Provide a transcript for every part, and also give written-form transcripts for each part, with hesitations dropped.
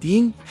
3.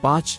5.